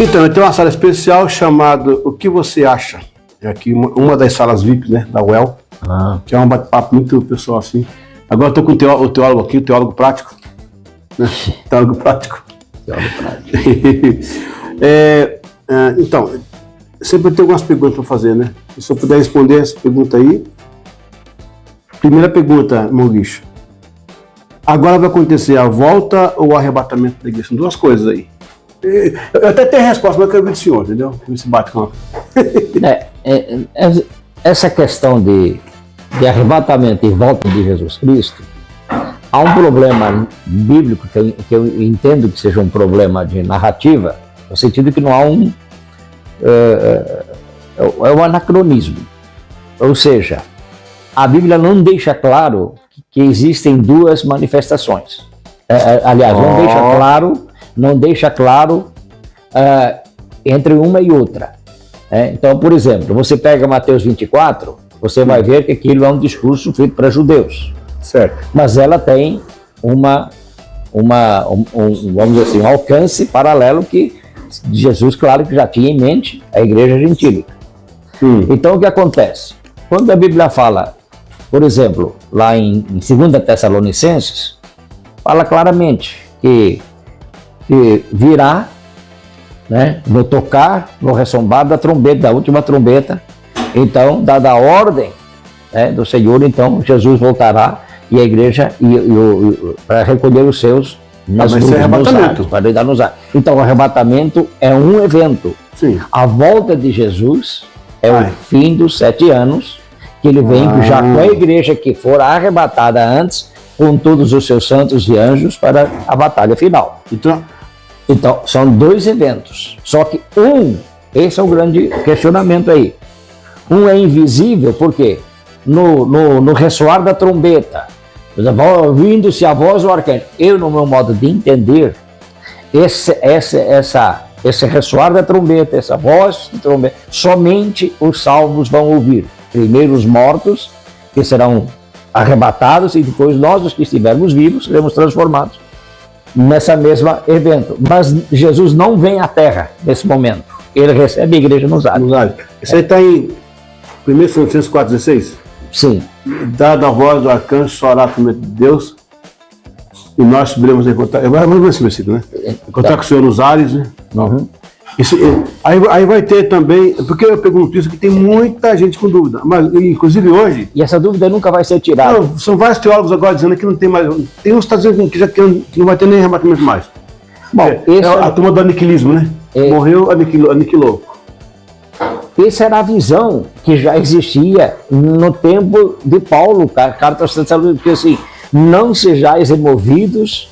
Então, eu tenho uma sala especial chamada O que Você Acha? É aqui uma das salas VIP, né, da UEL, que é um bate-papo muito pessoal assim. Agora eu estou com o teólogo aqui, o teólogo prático. Né? Teólogo prático. Teólogo prático. Então, sempre tem algumas perguntas para fazer, né? Se eu puder responder essa pergunta aí. Primeira pergunta, Maurício. Agora vai acontecer a volta ou o arrebatamento da igreja? São duas coisas aí. Eu até tenho a resposta, mas eu quero ver do senhor, entendeu? Se bate com essa questão de arrebatamento e volta de Jesus Cristo, há um problema bíblico que eu entendo que seja um problema de narrativa, no sentido que não há é um anacronismo. Ou seja, a Bíblia não deixa claro que existem duas manifestações. Aliás, não deixa claro entre uma e outra. Então, por exemplo, você pega Mateus 24, você vai ver que aquilo é um discurso feito para judeus. Certo. Mas ela tem vamos dizer assim, um alcance paralelo que Jesus, claro, que já tinha em mente a igreja gentílica. Então, o que acontece? Quando a Bíblia fala, por exemplo, lá em 2 Tessalonicenses, fala claramente que virá, né, no tocar, no ressombar da trombeta, da última trombeta, então, dada a ordem, né, do Senhor, então Jesus voltará e a igreja para recolher os seus nas nuvens, para deitar nos ares. Então, o arrebatamento é um evento. Sim. A volta de Jesus é o fim dos 7 anos, que ele vem já com a igreja que for arrebatada antes, com todos os seus santos e anjos para a batalha final. Então, são dois eventos. Só que esse é o grande questionamento aí. Um é invisível, porque no ressoar da trombeta, ouvindo-se a voz do arcanjo, no meu modo de entender, esse ressoar da trombeta, essa voz de trombeta, somente os salvos vão ouvir. Primeiro os mortos, que serão arrebatados, e depois nós, os que estivermos vivos, seremos transformados nessa mesma evento. Mas Jesus não vem à Terra nesse momento. Ele recebe a igreja nos ares. Isso aí está em 1 Coríntios 4,16? Sim. Dada a voz do arcanjo, soará a trombeta de Deus, e nós subiremos a encontrar. Vamos ver esse versículo, né? Encontrar com o Senhor nos ares, né? Isso, aí vai ter também, porque eu pergunto isso, que tem muita gente com dúvida, mas inclusive hoje... E essa dúvida nunca vai ser tirada. Não, são vários teólogos agora dizendo que não tem mais... Tem uns que estão dizendo que não vai ter nem arrebatamento mais. Bom, a turma do aniquilismo, né? Morreu, aniquilou. Essa era a visão que já existia no tempo de Paulo, carta aos Tessalonicenses, porque assim, não sejais removidos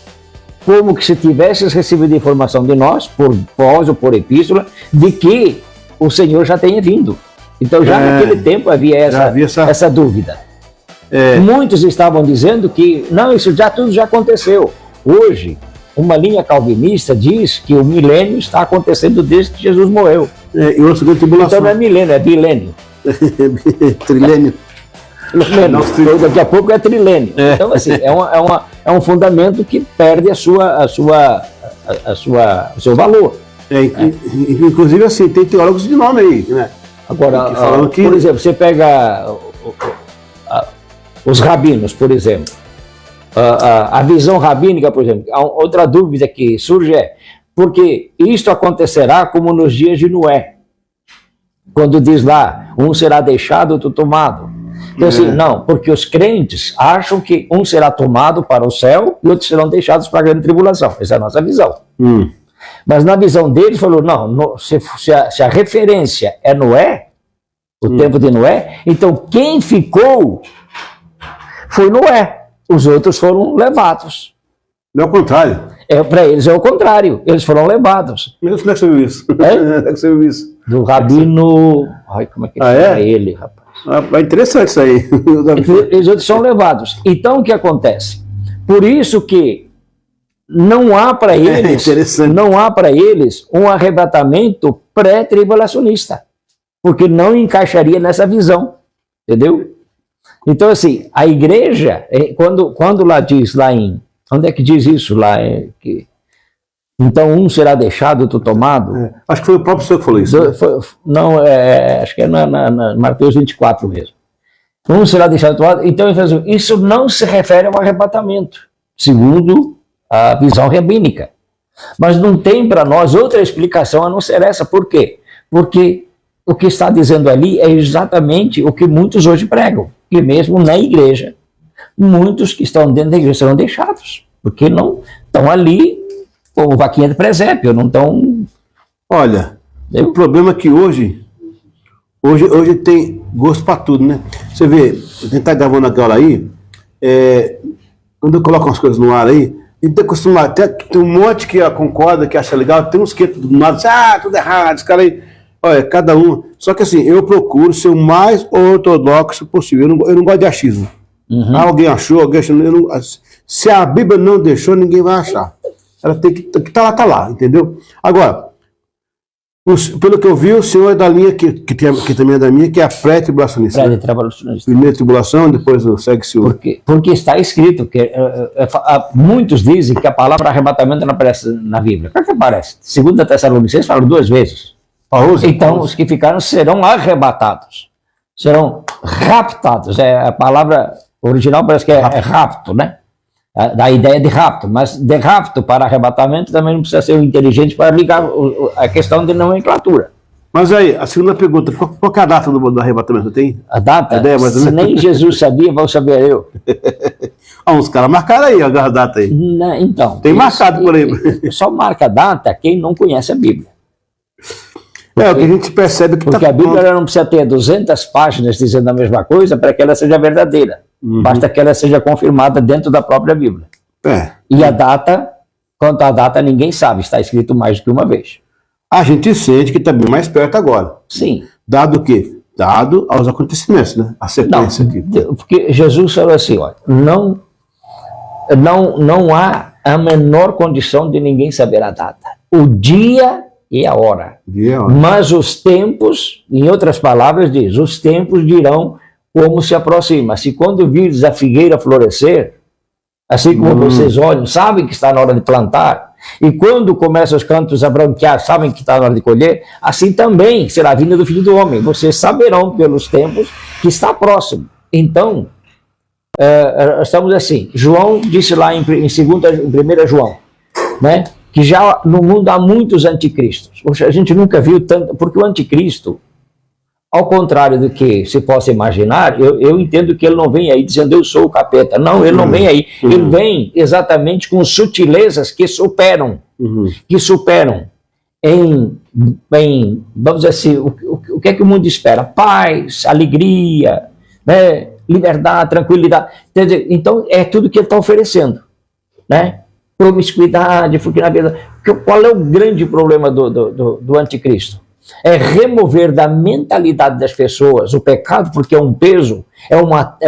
como que se tivesses recebido informação de nós, por voz ou por epístola, de que o Senhor já tenha vindo. Então já naquele tempo havia essa dúvida. Muitos estavam dizendo que não, isso tudo já aconteceu. Hoje, uma linha calvinista diz que o milênio está acontecendo desde que Jesus morreu. E outra grande tribulação. Então não é milênio, é bilênio. Trilênio. Daqui a pouco é trilênio. Então, assim, é um fundamento que perde o seu valor. Inclusive, assim, tem teólogos de nome aí, né? Agora, por exemplo, você pega os rabinos, por exemplo. A visão rabínica, por exemplo. Outra dúvida que surge porque isto acontecerá como nos dias de Noé. Quando diz lá, um será deixado, outro tomado. Então, assim, não, porque os crentes acham que um será tomado para o céu e outros serão deixados para a grande tribulação. Essa é a nossa visão. Mas na visão deles, falou, se a referência é Noé, o tempo de Noé, então quem ficou foi Noé. Os outros foram levados. Não é o contrário. Para eles é o contrário, eles foram levados. Mesmo como é que você viu isso? Como é que você viu isso? Do rabino... Ai, como é que é ele, rapaz? É interessante isso aí. Eles outros são levados. Então, o que acontece? Por isso que não há para eles um arrebatamento pré-tribulacionista, porque não encaixaria nessa visão, entendeu? Então, assim, a igreja, quando lá diz, lá em... Onde é que diz isso? Lá Então um será deixado, outro tomado. Acho que foi o próprio senhor que falou isso. Não, acho que é na Mateus 24 mesmo. Um será deixado, outro tomado. Então isso não se refere ao arrebatamento, segundo a visão rabínica. Mas não tem para nós outra explicação a não ser essa. Por quê? Porque o que está dizendo ali é exatamente o que muitos hoje pregam. Que mesmo na igreja, muitos que estão dentro da igreja serão deixados. Porque não estão ali como vaquinha de presépio, não estão... Olha, o problema é que hoje tem gosto para tudo, né? Você vê, a gente tá gravando aquela aí, quando eu coloco umas coisas no ar aí, a gente tá acostumado, tem um monte que concorda, que acha legal, tem uns que do nada, tudo errado, esse cara aí, olha, cada um. Só que assim, eu procuro ser o mais ortodoxo possível, eu não gosto de achismo. Alguém achou, se a Bíblia não deixou, ninguém vai achar. Ela tem que tá lá, entendeu? Agora, pelo que eu vi, o senhor é da linha que também é da minha, que é a pré-tribulacionista. Pré-tribulacionista. Primeira tribulação, depois segue-se o... Porque está escrito, que muitos dizem que a palavra arrebatamento não aparece na Bíblia. Claro que aparece. Segundo a Tessalonicenses fala 2 vezes. Então, os que ficaram serão arrebatados. Serão raptados. A palavra original parece que é rapto, né? Da ideia de rapto, mas de rapto para arrebatamento também não precisa ser inteligente para ligar a questão de nomenclatura. Mas aí, a segunda pergunta, qual que é a data do arrebatamento? Tem? A data? Se nem Jesus sabia, vou saber eu. Uns caras marcaram aí a data aí. Não, então. Tem marcado por aí. Só marca a data quem não conhece a Bíblia. O que a gente percebe que porque a Bíblia não precisa ter 200 páginas dizendo a mesma coisa para que ela seja verdadeira. Basta que ela seja confirmada dentro da própria Bíblia. E a data, quanto à data, ninguém sabe, está escrito mais do que uma vez. A gente sente que está bem mais perto agora. Sim. Dado o quê? Dado aos acontecimentos, né? A sequência aqui. Porque Jesus falou assim, olha, não há a menor condição de ninguém saber a data. O dia e a hora. Mas os tempos, em outras palavras, diz, os tempos dirão como se aproxima. Se quando vires a figueira florescer, assim como vocês olham, sabem que está na hora de plantar, e quando começam os campos a branquear, sabem que está na hora de colher, assim também será a vinda do Filho do Homem. Vocês saberão pelos tempos que está próximo. Então, estamos assim, João disse lá em 1 João, né, que já no mundo há muitos anticristos. A gente nunca viu tanto, porque o anticristo, ao contrário do que se possa imaginar, eu entendo que ele não vem aí dizendo eu sou o capeta. Não, ele não vem aí. Ele vem exatamente com sutilezas que superam em vamos dizer assim, o que é que o mundo espera? Paz, alegria, né? Liberdade, tranquilidade. Então, é tudo que ele está oferecendo, né? Promiscuidade, porque na verdade, qual é o grande problema do anticristo? É remover da mentalidade das pessoas o pecado, porque é um peso, é uma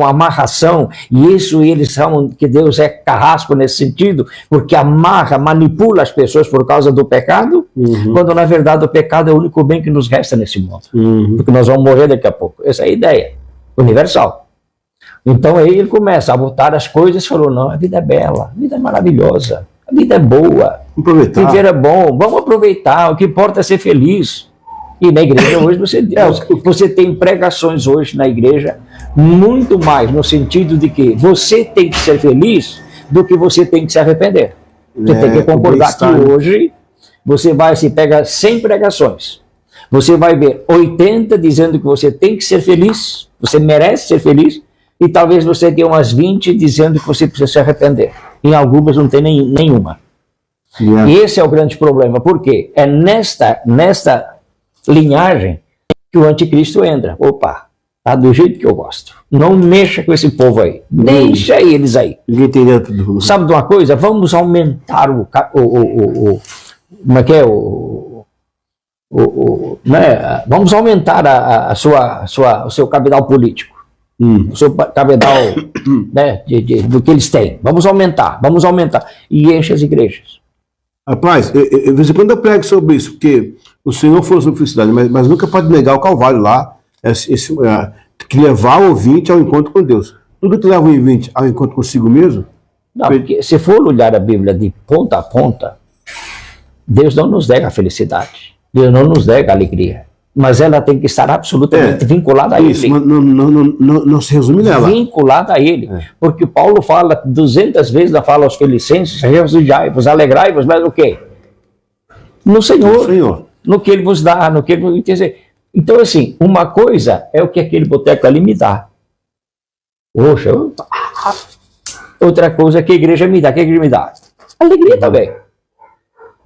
amarração, e isso eles chamam que Deus é carrasco nesse sentido, porque amarra, manipula as pessoas por causa do pecado, quando na verdade o pecado é o único bem que nos resta nesse mundo, porque nós vamos morrer daqui a pouco. Essa é a ideia universal. Então aí ele começa a botar as coisas e falou, não, a vida é bela, a vida é maravilhosa, a vida é boa, viver é bom, vamos aproveitar, o que importa é ser feliz. E na igreja hoje você tem pregações hoje na igreja muito mais no sentido de que você tem que ser feliz do que você tem que se arrepender. Você tem que concordar que hoje você vai, se pega 100 pregações, você vai ver 80 dizendo que você tem que ser feliz, você merece ser feliz, e talvez você tenha umas 20 dizendo que você precisa se arrepender. Em algumas não tem nenhuma. E esse é o grande problema. Por quê? É nesta linhagem que o anticristo entra. Opa, tá do jeito que eu gosto. Não mexa com esse povo aí. Deixa eles aí. Sabe de uma coisa? Vamos aumentar como é que é? Né? Vamos aumentar o seu capital político. O seu capital, né, do que eles têm. Vamos aumentar. E enche as igrejas. Rapaz, de vez em quando eu prego sobre isso, porque o Senhor falou sobre felicidade, mas nunca pode negar o Calvário lá, que levar o ouvinte ao encontro com Deus. Tudo que leva o ouvinte ao encontro consigo mesmo. Não, porque se for olhar a Bíblia de ponta a ponta, Deus não nos nega a felicidade, Deus não nos nega a alegria, mas ela tem que estar absolutamente vinculada a isso, Ele. mas não se resume nela. Vinculada a Ele. Porque Paulo fala 200 vezes, fala aos Filipenses, regozijai-vos, alegrai-vos, mas o quê? No Senhor. No Senhor. No que Ele vos dá, no que Ele vos... Quer dizer, então, assim, uma coisa é o que aquele boteco ali me dá. Poxa, outra coisa é que a igreja me dá. O que a igreja me dá? Alegria também.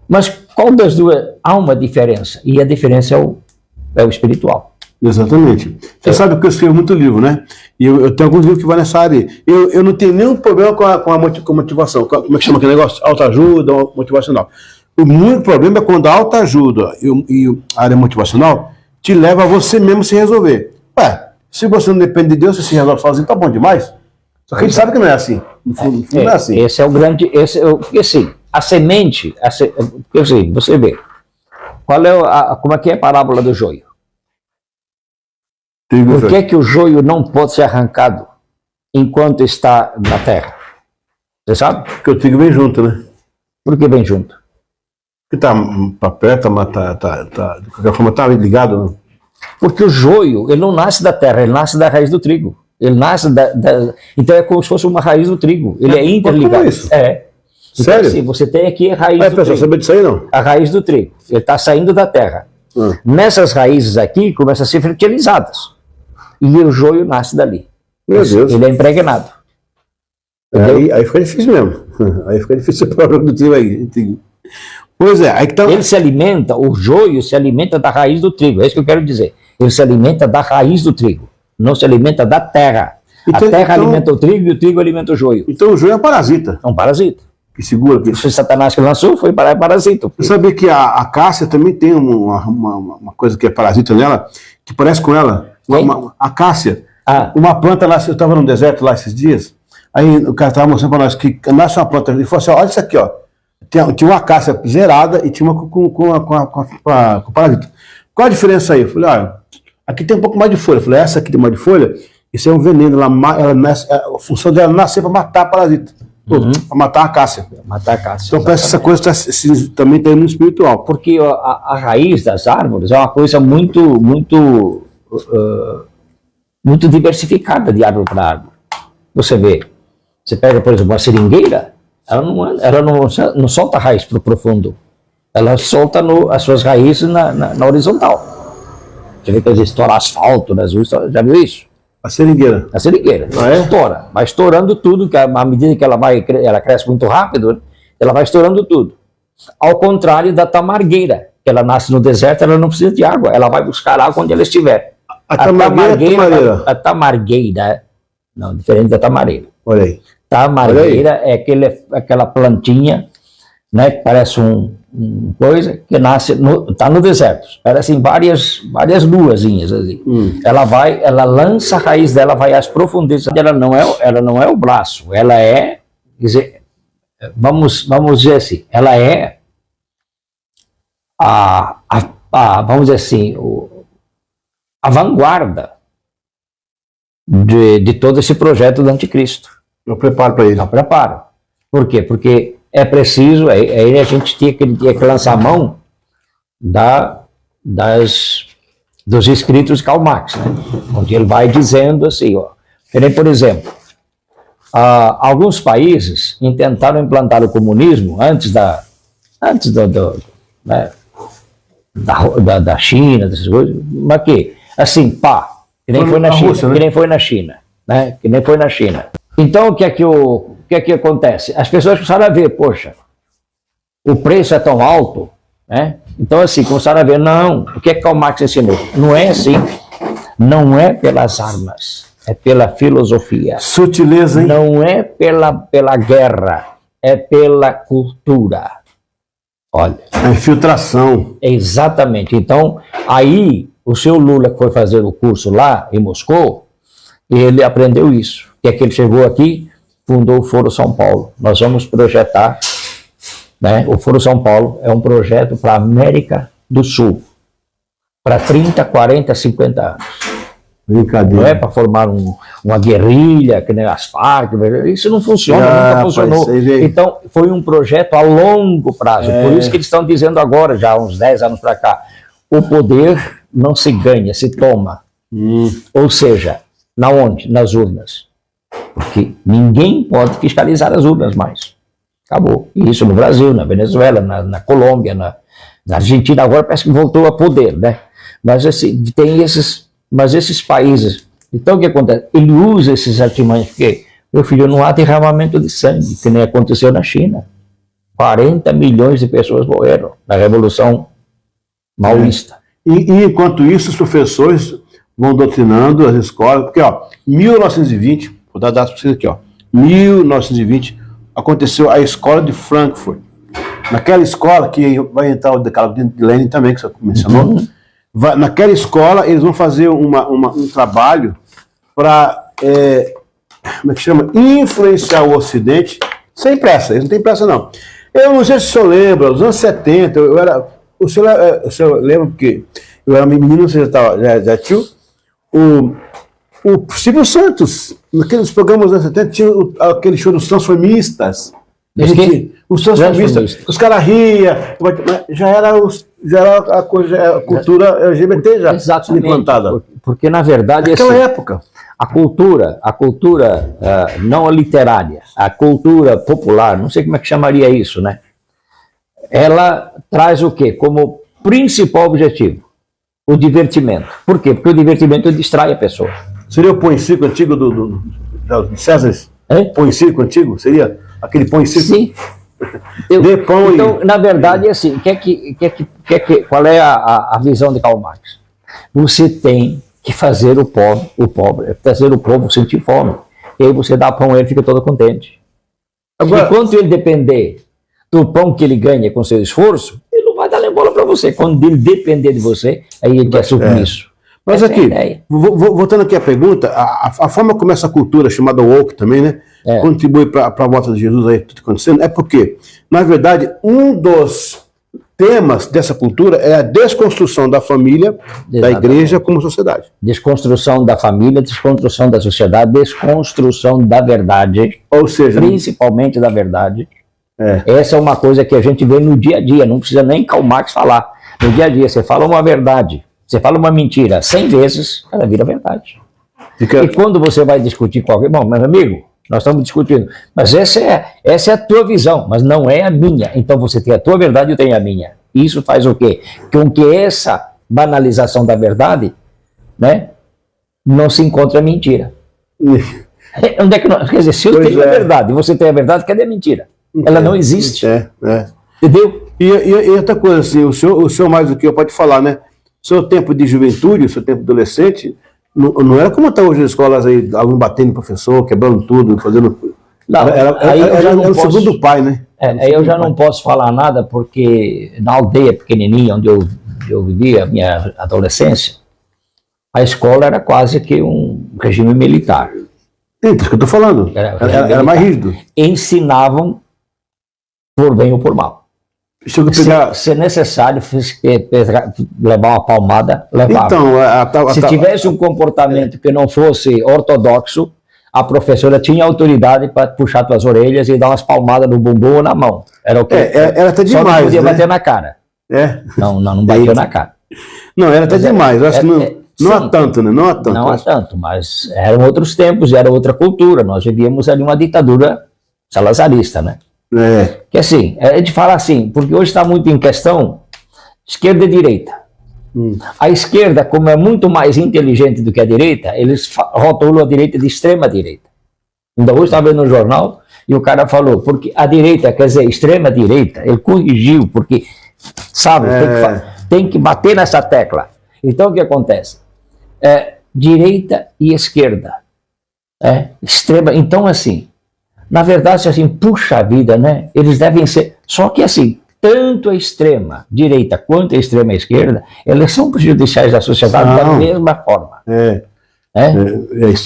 Mas qual das duas? Há uma diferença. E a diferença é o espiritual. Exatamente. Você sabe que eu escrevo muito livro, né? E eu tenho alguns livros que vão nessa área. Eu não tenho nenhum problema com a motivação. Como é que chama aquele negócio? Autoajuda, motivacional. O único problema é quando a autoajuda e a área motivacional te leva a você mesmo se resolver. Ué, se você não depende de Deus, você se resolve sozinho, tá bom demais. Só que a gente sabe que não é assim. No fundo não é assim. Esse é o grande... Porque assim, a semente... Porque assim, você vê. Como é que é a parábola do joio? Por que o joio não pode ser arrancado enquanto está na terra? Você sabe? Porque o trigo vem junto, né? Por que vem junto? Porque tá para perto, de qualquer forma tá ligado, né? Porque o joio, ele não nasce da terra, ele nasce da raiz do trigo. Ele nasce então é como se fosse uma raiz do trigo. Ele é interligado. Como é isso? Então, sério? Assim, você tem aqui a raiz do pessoal, trigo. saber disso aí, não? A raiz do trigo. Ele está saindo da terra. Nessas raízes aqui, começam a ser fertilizadas. E o joio nasce dali. Meu Deus. Ele é impregnado. Aí fica difícil mesmo. Aí fica difícil ser produtivo aí. Pois é, aí que tá... Ele se alimenta, o joio se alimenta da raiz do trigo, é isso que eu quero dizer. Ele se alimenta da raiz do trigo, não se alimenta da terra. Então, a terra alimenta o trigo e o trigo alimenta o joio. Então o joio é um parasita. É um parasita. Que segura aqui. Se Satanás que lançou, foi parasita. Você sabia que a cássia também tem uma coisa que é parasita nela, que parece com ela? A cássia. Uma planta lá, eu estava no deserto lá esses dias, aí o cara estava mostrando para nós que nasce uma planta, ele falou assim, olha isso aqui, ó. Tinha uma cássia zerada e tinha uma com parasita. Qual a diferença aí? Eu falei, olha, aqui tem um pouco mais de folha. Eu falei, essa aqui tem mais de folha, isso é um veneno, a função dela é nascer para matar parasita. Para matar a cássia. Matar a cássia. Então parece que essa coisa também está no espiritual. Porque a raiz das árvores é uma coisa muito diversificada de árvore para árvore. Você vê, você pega, por exemplo, uma seringueira, ela não solta a raiz para o profundo. Ela solta as suas raízes na horizontal. Você vê que eles estouram asfalto nas ruas, já viu isso? A seringueira. A seringueira. Estoura. Vai estourando tudo, que à medida que ela cresce muito rápido, ela vai estourando tudo. Ao contrário da tamargueira, que ela nasce no deserto, ela não precisa de água, ela vai buscar água onde ela estiver. A tamargueira, não, diferente da tamareira. Olha aí. Tamargueira é aquela plantinha, né, que parece coisa que nasce, está no deserto, parecem várias luazinhas assim. Ela lança a raiz dela, vai às profundezas, ela não é o braço, ela é, quer dizer, vamos dizer assim, ela é vamos dizer assim, a vanguarda de todo esse projeto do anticristo. Eu preparo para ele. Eu preparo. Por quê? Porque é preciso, aí a gente tinha que lançar a mão dos escritos de Karl Marx, né? Onde ele vai dizendo assim, ó, por exemplo, alguns países intentaram implantar o comunismo antes da China, dessas coisas, mas que, assim, que nem foi na China, Rússia, né? Que nem foi na China, né? Que nem foi na China. Então, o que é que acontece? As pessoas começaram a ver, poxa, o preço é tão alto, né? Então, assim, começaram a ver, não, o que é que Karl Marx ensinou? Não é assim, não é pelas armas, é pela filosofia. Sutileza, hein? Não é pela guerra, é pela cultura. Olha. A infiltração. Exatamente. Então, aí, o seu Lula, que foi fazer o curso lá em Moscou, ele aprendeu isso. Que é que ele chegou aqui, fundou o Foro São Paulo. Nós vamos projetar, né? O Foro São Paulo é um projeto para a América do Sul, para 30, 40, 50 anos. Brincadeira. Não é para formar uma guerrilha, que nem as Farc, isso não funciona, nunca funcionou. Então, foi um projeto a longo prazo. Por isso que eles estão dizendo agora, já há uns 10 anos para cá, o poder não se ganha, se toma. Ou seja, na onde? Nas urnas. Porque ninguém pode fiscalizar as urnas mais. Acabou. E isso no Brasil, na Venezuela, na Colômbia, na Argentina, agora parece que voltou a poder, né? Mas assim, tem esses países. Então o que acontece? Ele usa esses artimanhos, porque, meu filho, não há derramamento de sangue, que nem aconteceu na China. 40 milhões de pessoas morreram na Revolução Maoísta. E enquanto isso, os professores vão doutrinando as escolas, porque, ó, 1920, vou dar dados para vocês aqui, ó, 1920, aconteceu a escola de Frankfurt. Naquela escola, que vai entrar o decálogo de Lenin também, que você mencionou, naquela escola eles vão fazer um trabalho para, como é que chama? Influenciar o Ocidente, sem pressa, eles não têm pressa não. Eu não sei se o senhor lembra, nos anos 70, o senhor lembra porque eu era menino, você já tio, o Silvio Santos, naqueles programas dos anos 70, tinha aquele show dos transformistas. Os transformistas, os caras riam, já era a cultura LGBT já implantada. Porque, na verdade, naquela época, a cultura não literária, a cultura popular, não sei como é que chamaria isso, né? Ela traz o quê? Como principal objetivo? O divertimento. Por quê? Porque o divertimento distrai a pessoa. Seria o pão e circo antigo do César? Pão e circo antigo? Seria aquele pão e circo? Sim. Então, na verdade, é assim, qual é a visão de Karl Marx? Você tem que fazer fazer o povo sentir fome. E aí você dá pão e ele fica todo contente. Agora, enquanto ele depender do pão que ele ganha com seu esforço, ele não vai dar bola para você. Quando ele depender de você, aí ele quer submisso. Mas aqui, voltando aqui à pergunta, a forma como essa cultura chamada woke também, né, contribui para a volta de Jesus aí, tudo acontecendo, é porque, na verdade, um dos temas dessa cultura é a desconstrução da família, da igreja como sociedade. Desconstrução da família, desconstrução da sociedade, desconstrução da verdade, ou seja, principalmente da verdade. Essa é uma coisa que a gente vê no dia a dia, não precisa nem Karl Marx falar. No dia a dia, você fala uma verdade, você fala uma mentira 100 vezes, ela vira verdade. E quando você vai discutir com alguém, bom, meu amigo, nós estamos discutindo, mas essa é a tua visão, mas não é a minha. Então você tem a tua verdade e eu tenho a minha. Isso faz o quê? Com que essa banalização da verdade, né, não se encontre a mentira. Onde é que quer dizer, se eu tenho a verdade e você tem a verdade, cadê a mentira? Ela não existe. Entendeu? E outra coisa, assim, o senhor mais do que eu pode falar, né? O seu tempo de juventude, o seu tempo de adolescente, não era como está hoje as escolas aí, aluno batendo no professor, quebrando tudo, fazendo... Não, era o segundo pai, né? Aí eu já não posso falar nada, porque na aldeia pequenininha, onde eu vivia a minha adolescência, a escola era quase que um regime militar. Isso que eu estou falando. Era mais rígido. Ensinavam por bem ou por mal. Se necessário levar uma palmada, levava. Então, se tivesse um comportamento que não fosse ortodoxo, a professora tinha autoridade para puxar tuas orelhas e dar umas palmadas no bumbum ou na mão. Era o que? Era até demais. Só não podia bater na cara. Não bateu na cara. Não, era até demais. Eu acho que não há tanto, né? Não há tanto. Não há tanto, mas eram outros tempos, era outra cultura. Nós vivíamos ali uma ditadura salazarista, né? Que assim, a gente fala assim, porque hoje está muito em questão esquerda e direita. A esquerda, como é muito mais inteligente do que a direita, eles rotulam a direita de extrema direita. Ainda hoje estava vendo no jornal e o cara falou, porque a direita, quer dizer, extrema direita, ele corrigiu, porque, sabe, tem que bater nessa tecla. Então o que acontece? Direita e esquerda. Extrema, então assim, na verdade, assim, puxa vida, né? Eles devem ser, só que assim, tanto a extrema direita quanto a extrema esquerda, elas são prejudiciais da sociedade da mesma forma.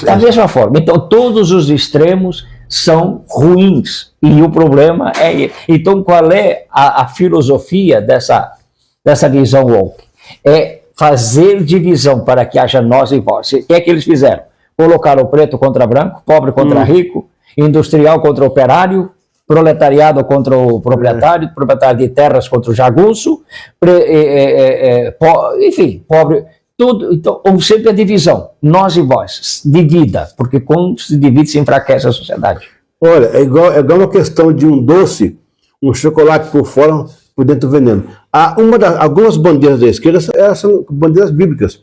Da mesma forma. Então, todos os extremos são ruins. E o problema é... Então, qual é a filosofia dessa visão woke? É fazer divisão para que haja nós e vós. O que é que eles fizeram? Colocaram preto contra branco, pobre contra rico, industrial contra operário, proletariado contra o proprietário, proprietário de terras contra o jagunço, enfim, pobre, tudo. Então, houve sempre a divisão, nós e vós, divida, porque quando se divide se enfraquece a sociedade. Olha, é igual uma questão de um doce, um chocolate por fora, por dentro veneno. Algumas bandeiras da esquerda são bandeiras bíblicas.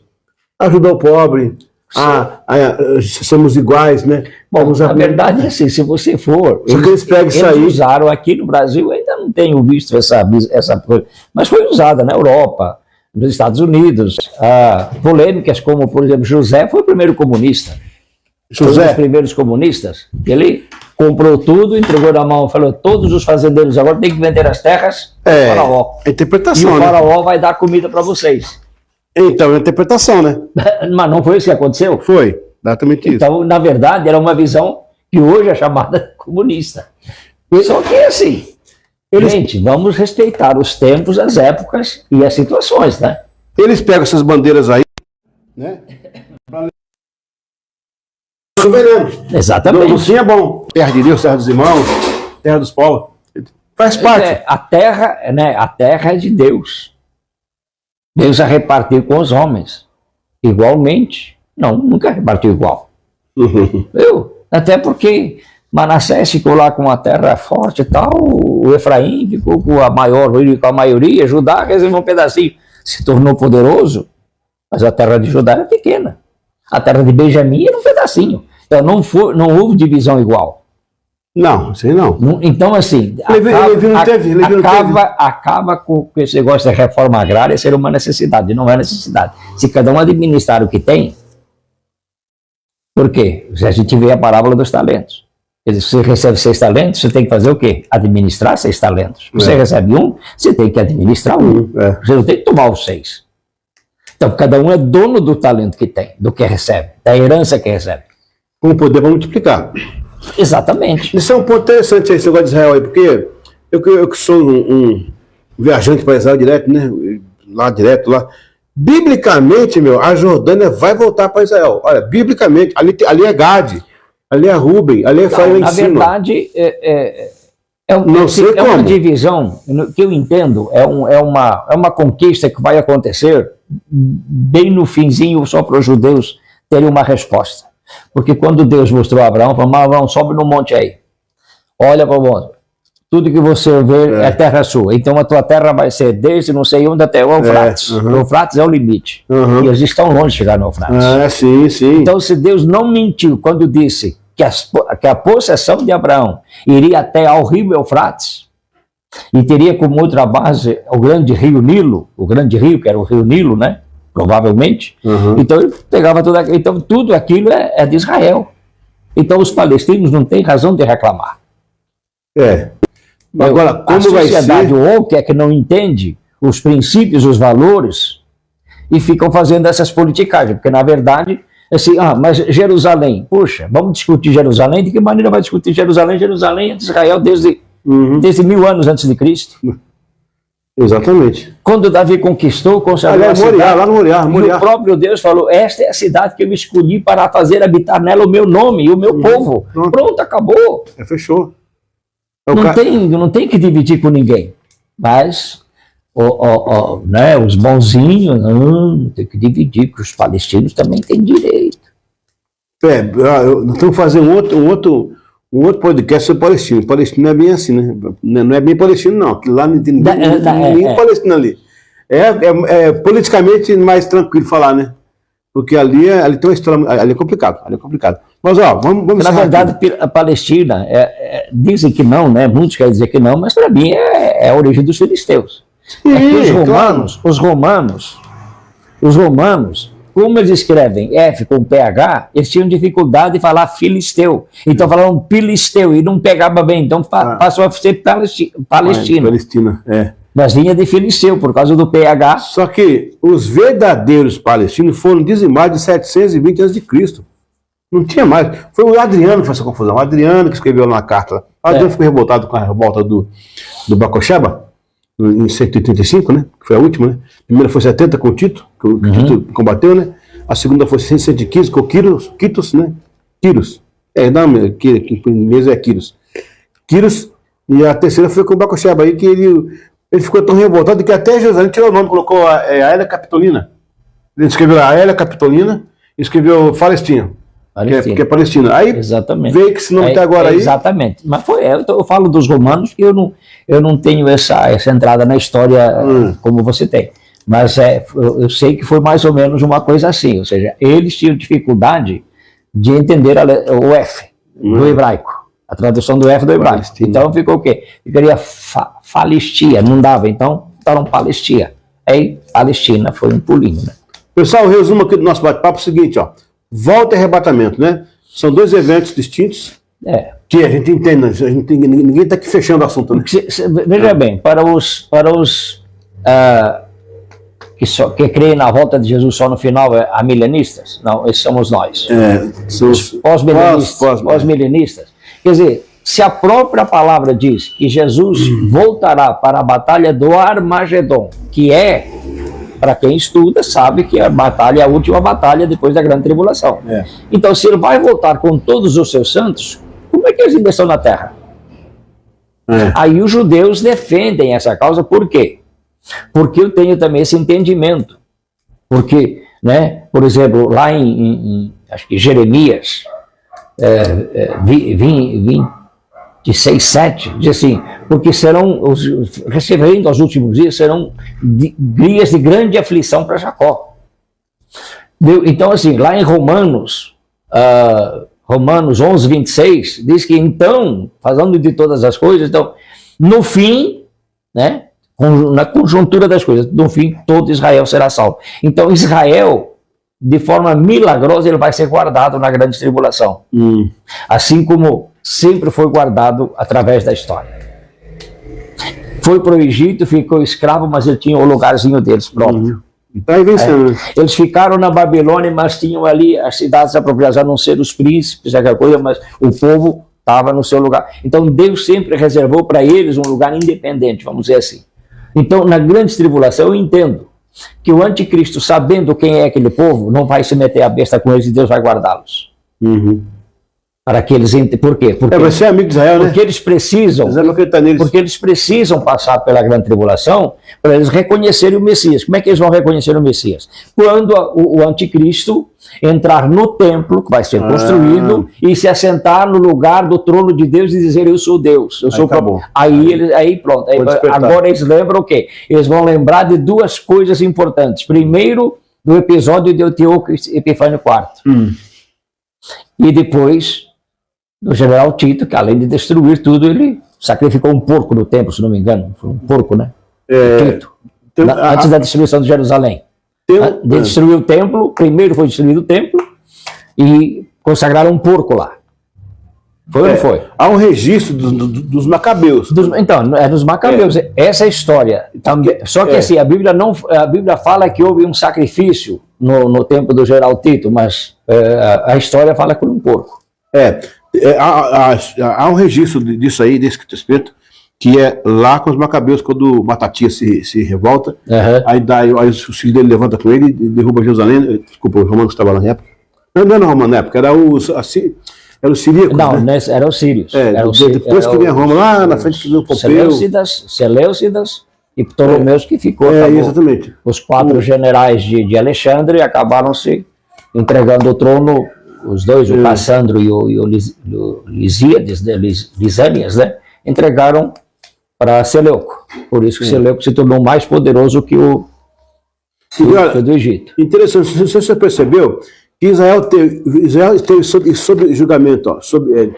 Ajudar o pobre, somos iguais, né? Bom, na verdade é assim, se você for... Eles usaram aqui no Brasil, ainda não tenho visto essa coisa, mas foi usada na Europa, nos Estados Unidos. Polêmicas como, por exemplo, José foi o primeiro comunista. Foi um dos primeiros comunistas. Ele comprou tudo, entregou na mão, falou, todos os fazendeiros agora têm que vender as terras ao faraó. Interpretação, e o faraó vai dar comida para vocês. Então, é interpretação, né? Mas não foi isso que aconteceu? Foi, exatamente isso. Então, na verdade, era uma visão que hoje é chamada comunista. Só que é assim, gente, vamos respeitar os tempos, as épocas e as situações, né? Eles pegam essas bandeiras aí, né? Veneno. Exatamente. No sim é bom. Terra de Deus, terra dos irmãos, terra dos povos. Faz parte. A terra, né? A terra é de Deus. Deus a repartir com os homens. Igualmente. Não, nunca repartiu igual. Viu? Até porque Manassés ficou lá com a terra forte e tal, o Efraim ficou com a maioria, Judá reservou um pedacinho, se tornou poderoso, mas a terra de Judá era pequena. A terra de Benjamim era um pedacinho. Então não houve divisão igual. Não, sei não. Então, assim, acaba com esse negócio da reforma agrária ser uma necessidade, não é necessidade. Se cada um administrar o que tem, por quê? Se a gente vê a parábola dos talentos. Você recebe 6 talentos, você tem que fazer o quê? Administrar 6 talentos. Você recebe 1, você tem que administrar 1. Você não tem que tomar os 6. Então, cada um é dono do talento que tem, do que recebe, da herança que recebe. Com o poder para multiplicar. Exatamente. Isso é um ponto interessante esse negócio de Israel aí, porque eu que sou um viajante para Israel direto, né? Direto lá. Biblicamente, a Jordânia vai voltar para Israel. Olha, biblicamente, ali é Gade, ali é Ruben, ali é Efraim lá em cima. Na verdade, uma divisão, que eu entendo, é uma conquista que vai acontecer bem no finzinho, só para os judeus terem uma resposta. Porque quando Deus mostrou a Abraão, falou, Abraão, sobe no monte aí, olha para o monte, tudo que você vê é terra sua, então a tua terra vai ser desde não sei onde até o Eufrates. O Eufrates é o limite, e eles estão longe de chegar no Eufrates. Sim. Então, se Deus não mentiu quando disse que a possessão de Abraão iria até ao rio Eufrates, e teria como outra base o grande rio Nilo, que era o rio Nilo, né? Provavelmente. Então ele pegava tudo aquilo é de Israel. Então os palestinos não têm razão de reclamar. Agora, como a vai ser? A sociedade woke é que não entende os princípios, os valores, e ficam fazendo essas politicagens, porque na verdade, assim, mas Jerusalém, puxa, vamos discutir Jerusalém, de que maneira vai discutir Jerusalém? Jerusalém é de Israel desde 1000 anos antes de Cristo. Exatamente. Quando Davi conquistou, consagrou a cidade, lá no Moriá. E o próprio Deus falou, esta é a cidade que eu escolhi para fazer habitar nela o meu nome e o meu povo. Pronto, acabou. Fechou. Não tem que dividir com ninguém. Mas né, os bonzinhos, não tem que dividir, porque os palestinos também têm direito. Nós estamos fazendo um outro podcast sobre Palestina. Palestina não é bem assim, né? Não é bem palestino, não. Lá não tem ninguém palestino ali. É politicamente mais tranquilo falar, né? Porque ali tem uma história. Ali é complicado. Mas, vamos na verdade, a Palestina, dizem que não, né? Muitos querem dizer que não, mas para mim é a origem dos filisteus. Os romanos, como eles escrevem F com PH, eles tinham dificuldade de falar filisteu. Então falaram pilisteu e não pegava bem. Então passou a ser Palestina. Mas vinha de filisteu por causa do PH. Só que os verdadeiros palestinos foram dizimados em 720 a.C. Não tinha mais. Foi o Adriano que fez essa confusão. O Adriano que escreveu na carta. O Adriano ficou revoltado com a revolta do Bacosheba. em 135, né? Que foi a última, né? A primeira foi 70 com o Tito, que o Tito combateu, né? A segunda foi 115 com o Quiros, né? Quiros. Não, que em inglês é Quiros. Quiros. E a terceira foi com o Bar Kokhba aí, que ele ficou tão revoltado que até Jerusalém tirou o nome, colocou a Aélia Capitolina. Ele escreveu a Aélia Capitolina e escreveu Palestina. Que é Palestina. Aí exatamente. Veio que esse nome até agora aí. Exatamente. Mas eu falo dos romanos que eu não tenho essa entrada na história como você tem. Mas eu sei que foi mais ou menos uma coisa assim. Ou seja, eles tinham dificuldade de entender o F do hebraico. A tradução do F do hebraico. Palestina. Então ficou o quê? Ficaria Falistia, não dava. Então estavam Palestina. Aí Palestina foi um pulinho, né? Pessoal, o resumo aqui do nosso bate-papo é o seguinte, ó. Volta e arrebatamento, né? São dois eventos distintos que a gente entende, ninguém está aqui fechando o assunto, né? Veja bem, para os que creem na volta de Jesus só no final, amilenistas, não, esses somos nós. Os pós-milenistas. Quer dizer, se a própria palavra diz que Jesus voltará para a batalha do Armagedon, que é, para quem estuda, sabe que a batalha é a última batalha depois da grande tribulação. Então, se ele vai voltar com todos os seus santos, como é que eles ainda estão na terra? Aí os judeus defendem essa causa, por quê? Porque eu tenho também esse entendimento. Porque, né, por exemplo, lá acho que Jeremias 26:7, diz assim, porque serão, recebendo aos últimos dias, serão dias de grande aflição para Jacó. Então, assim, lá em Romanos 11:26, diz que então, falando de todas as coisas, então, no fim, né, na conjuntura das coisas, no fim, todo Israel será salvo. Então, Israel, de forma milagrosa, ele vai ser guardado na grande tribulação. Assim como sempre foi guardado através da história. Foi para o Egito, ficou escravo, mas ele tinha o lugarzinho deles próprio. Tá aí vencendo. Eles ficaram na Babilônia, mas tinham ali as cidades apropriadas, a não ser os príncipes, aquela coisa, mas o povo estava no seu lugar. Então Deus sempre reservou para eles um lugar independente, vamos dizer assim. Então, na grande tribulação, eu entendo que o anticristo, sabendo quem é aquele povo, não vai se meter a besta com eles e Deus vai guardá-los. Para que eles entendam. Por quê? Porque, vai ser amigo de Israel, né? Porque eles precisam. Porque eles precisam passar pela grande tribulação para eles reconhecerem o Messias. Como é que eles vão reconhecer o Messias? Quando o anticristo entrar no templo, que vai ser construído, e se assentar no lugar do trono de Deus e dizer: eu sou Deus. Eu sou aí pronto. Agora eles lembram o quê? Eles vão lembrar de duas coisas importantes. Primeiro, do episódio de Antíoco Epifânio IV. E depois do general Tito, que além de destruir tudo, ele sacrificou um porco no templo, se não me engano. Foi um porco, né? Tito. Antes da destruição de Jerusalém. Destruiu o templo, primeiro foi destruído o templo e consagraram um porco lá. Foi ou não foi? Há um registro dos macabeus. Então, é dos macabeus. Essa é a história. Também, só que assim, a Bíblia fala que houve um sacrifício no tempo do general Tito, mas a história fala que foi um porco. Há um registro disso aí, desse respeito, que é lá com os macabeus, quando Matatias se revolta, aí os filhos dele levantam com ele, derruba Jerusalém. Desculpa, os romanos estavam na época. Não era romano na época, era os siríacos. Não, né? Eram os sírios. Depois que vem a Roma, lá na frente que vem o Pompeu. Seleucidas e Ptolomeus, que ficou. Exatamente. Os 4 generais de Alexandre acabaram se entregando o trono, os dois, o Cassandro e o Lisânias, né? Entregaram para Seleuco. Por isso que Seleuco se tornou mais poderoso que o do Egito. Interessante, você percebeu que Israel esteve sob julgamento, sob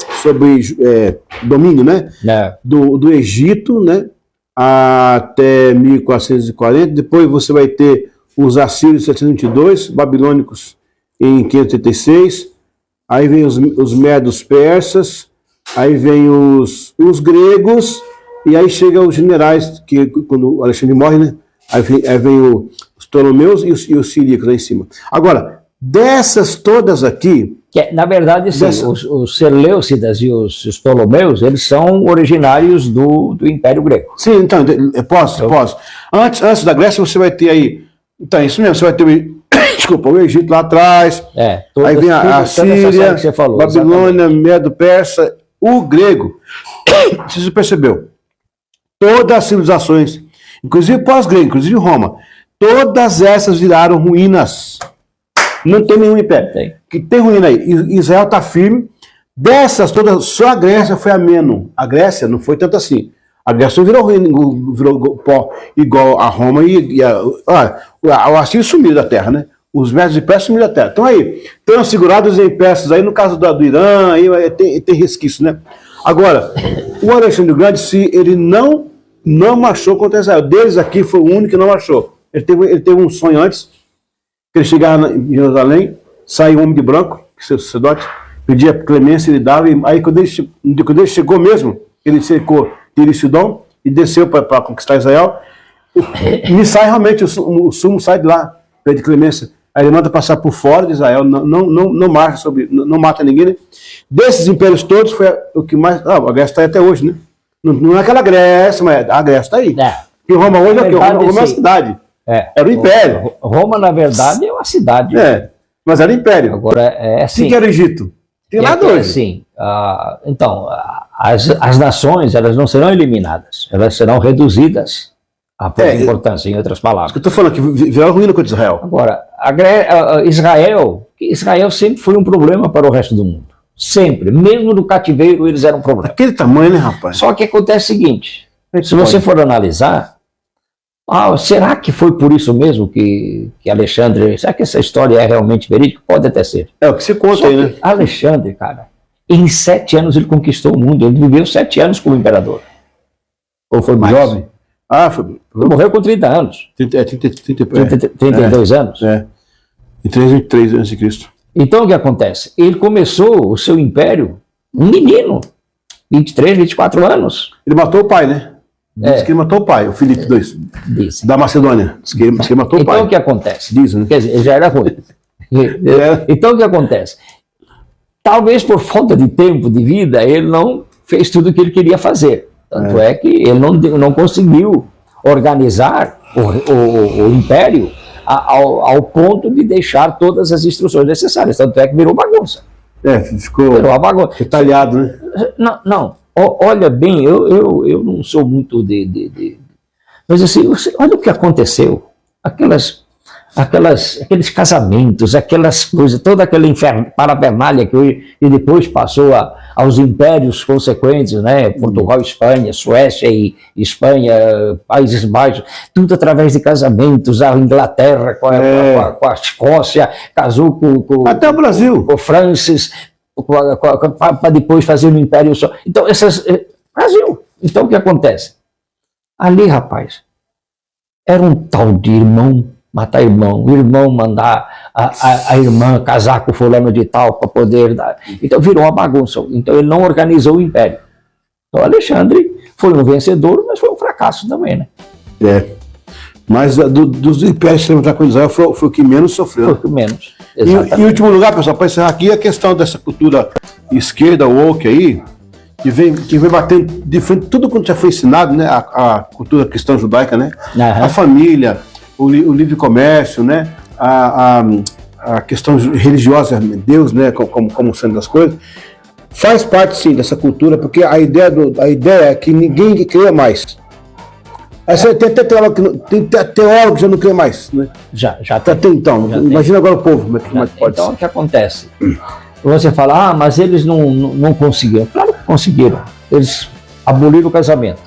domínio, né? Do Egito, né? Até 1440. Depois você vai ter os assírios em 722, babilônicos em 586. Aí vem os medos persas. Aí vem os gregos, e aí chegam os generais, que quando Alexandre morre, né? Aí vem os Ptolomeus e os siríacos lá em cima. Agora, dessas todas aqui, Que, na verdade, sim, os Seleucidas e os Ptolomeus, eles são originários do Império Grego. Sim, então, posso. Antes da Grécia, você vai ter aí... Então, isso mesmo, você vai ter o Egito lá atrás, aí vem a Síria, que você falou, Babilônia, Medo, Persa, o grego. Você percebeu? Todas as civilizações, inclusive pós-grego, inclusive Roma, todas essas viraram ruínas. Não tem nenhum império. Que tem ruína aí. Israel está firme. Dessas todas, só a Grécia foi ameno. A Grécia não foi tanto assim. A Grécia virou ruína, virou pó igual a Roma o Assírio sumiu da terra, né? Os médios de Pérsia sumiram da terra. Então aí, estão segurados em peças aí, no caso do Irã, aí tem resquício, né? Agora, o Alexandre o Grande, se ele não marchou contra Israel, deles aqui foi o único que não marchou. Ele teve um sonho antes, que ele chegava em Jerusalém, saiu um homem de branco, seu sacerdote, pedia clemência, ele dava, e aí quando ele chegou mesmo, ele cercou Tiro e Sidom e desceu para conquistar Israel, e sai realmente, o sumo sai de lá, pede clemência. Aí ele manda passar por fora de Israel, não marcha não mata ninguém, né? Desses impérios todos, foi o que mais... a Grécia está aí até hoje, né? Não é aquela Grécia, mas a Grécia está aí. E Roma hoje é o quê? Roma é uma cidade. Era o império. Roma, na verdade, é uma cidade. Mas era o império. Agora, é assim... O que era o Egito? Tem lá dois. Assim, então, as nações, elas não serão eliminadas, elas serão reduzidas à própria importância, em outras palavras. Eu estou falando que virou ruína contra Israel. Agora, Israel sempre foi um problema para o resto do mundo. Sempre. Mesmo no cativeiro, eles eram um problema. Aquele tamanho, né, rapaz? Só que acontece o seguinte, se você for analisar, será que foi por isso mesmo que Alexandre... Será que essa história é realmente verídica? Pode até ser. É o que se conta aí, né? Alexandre, cara, em 7 anos ele conquistou o mundo. Ele viveu 7 anos como imperador. Ou foi mais jovem? Ele morreu com 30 anos. 32 anos. Em 323 a.C. Então o que acontece? Ele começou o seu império, um menino, 23, 24 anos. Ele matou o pai, né? Diz que ele matou o pai, o Filipe II, da Macedônia. Diz que ele matou o pai. Então o que acontece? Diz, né? Quer dizer, ele já era ruim. Então o que acontece? Talvez por falta de tempo de vida, ele não fez tudo o que ele queria fazer. Tanto é que ele não conseguiu organizar o império ao ponto de deixar todas as instruções necessárias. Tanto é que virou bagunça. Ficou retalhado, né? Não. Olha bem, eu não sou muito mas assim, olha o que aconteceu. Aqueles casamentos, aquelas coisas, toda aquela parafernália que depois passou aos impérios consequentes, né? Portugal, Espanha, Suécia e Espanha, Países Baixos, tudo através de casamentos. A Inglaterra com a Escócia, casou com até o Brasil, com o Francis, para depois fazer um império só. Então, Brasil. Então, o que acontece? Ali, rapaz, era um tal de irmão matar irmão mandar a irmã casar com fulano de tal para poder dar. Então, virou uma bagunça. Então, ele não organizou o império. Então, Alexandre foi um vencedor, mas foi um fracasso também, né? Mas dos impérios que levantaram com Israel foi o que menos sofreu. Foi o que menos. E em último lugar, pessoal, para encerrar aqui, a questão dessa cultura esquerda, woke aí, que vem batendo de frente tudo quanto já foi ensinado, né? A cultura cristã judaica, né? A família, o livre comércio, né? A questão religiosa, Deus, né? Como sendo das coisas. Faz parte, sim, dessa cultura, porque a ideia é que ninguém cria mais. Aí tem até teólogo que já não crê mais, né? Já tem. Então, imagina agora o povo, como é que pode ser. Então, o que acontece? Você fala, mas eles não conseguiram. Claro que conseguiram. Eles aboliram o casamento.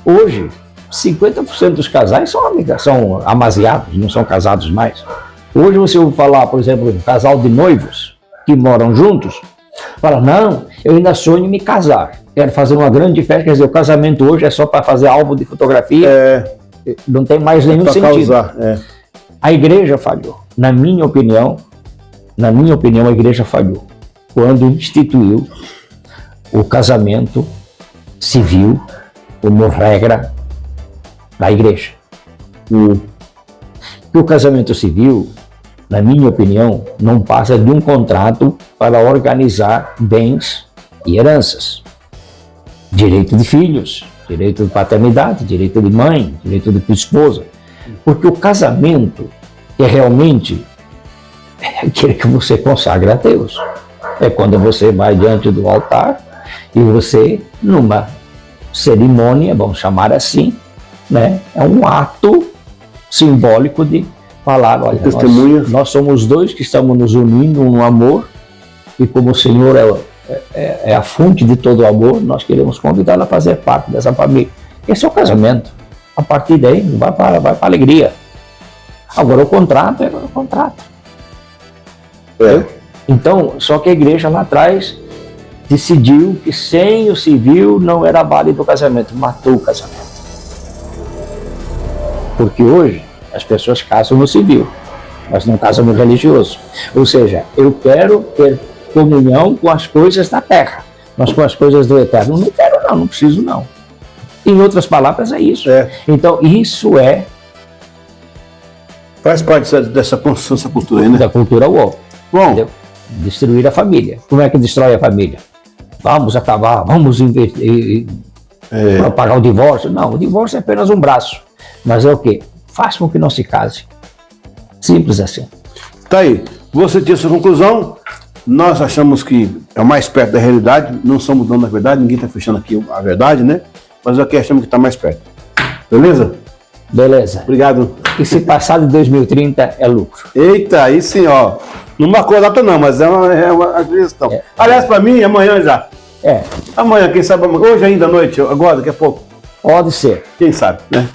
Hoje, 50% dos casais são amaziados, não são casados mais. Hoje você ouve falar, por exemplo, um casal de noivos que moram juntos, fala, não, eu ainda sonho em me casar. Quero fazer uma grande festa, quer dizer, o casamento hoje é só para fazer álbum de fotografia, não tem mais nenhum sentido. A igreja falhou. Na minha opinião, a igreja falhou quando instituiu o casamento civil como regra da igreja. O casamento civil na minha opinião, não passa de um contrato para organizar bens e heranças. Direito de filhos, direito de paternidade, direito de mãe, direito de esposa. Porque o casamento é realmente aquele que você consagra a Deus. É quando você vai diante do altar e você, numa cerimônia, vamos chamar assim, né, é um ato simbólico de falar, olha, nós somos dois que estamos nos unindo no amor, e como o Senhor é a fonte de todo o amor, nós queremos convidá-la a fazer parte dessa família. Esse é o casamento. A partir daí, vai para a alegria. Agora, o contrato é o contrato. Então, só que a igreja lá atrás decidiu que sem o civil não era válido o casamento, matou o casamento. Porque hoje as pessoas casam no civil, mas não casam no religioso. Ou seja, eu quero ter comunhão com as coisas da terra, mas com as coisas do eterno não quero não, não preciso não. Em outras palavras é isso. Então isso faz parte dessa construção, dessa cultura aí, né? Da cultura woke. Bom, entendeu? Destruir a família. Como é que destrói a família? Vamos acabar, vamos investir, pagar o divórcio. Não, o divórcio é apenas um braço. Mas é o quê? Faz com que não se case. Simples assim. Tá aí. Você tinha sua conclusão. Nós achamos que é o mais perto da realidade. Não somos donos da verdade. Ninguém está fechando aqui a verdade, né? Mas aqui achamos que está mais perto. Beleza? Beleza. Obrigado. E se passar de 2030 é lucro. Eita, aí sim, ó. Não marcou a data não, mas é uma questão. Aliás, para mim, amanhã já. Amanhã, quem sabe amanhã. Hoje ainda à noite, agora, daqui a pouco. Pode ser. Quem sabe, né?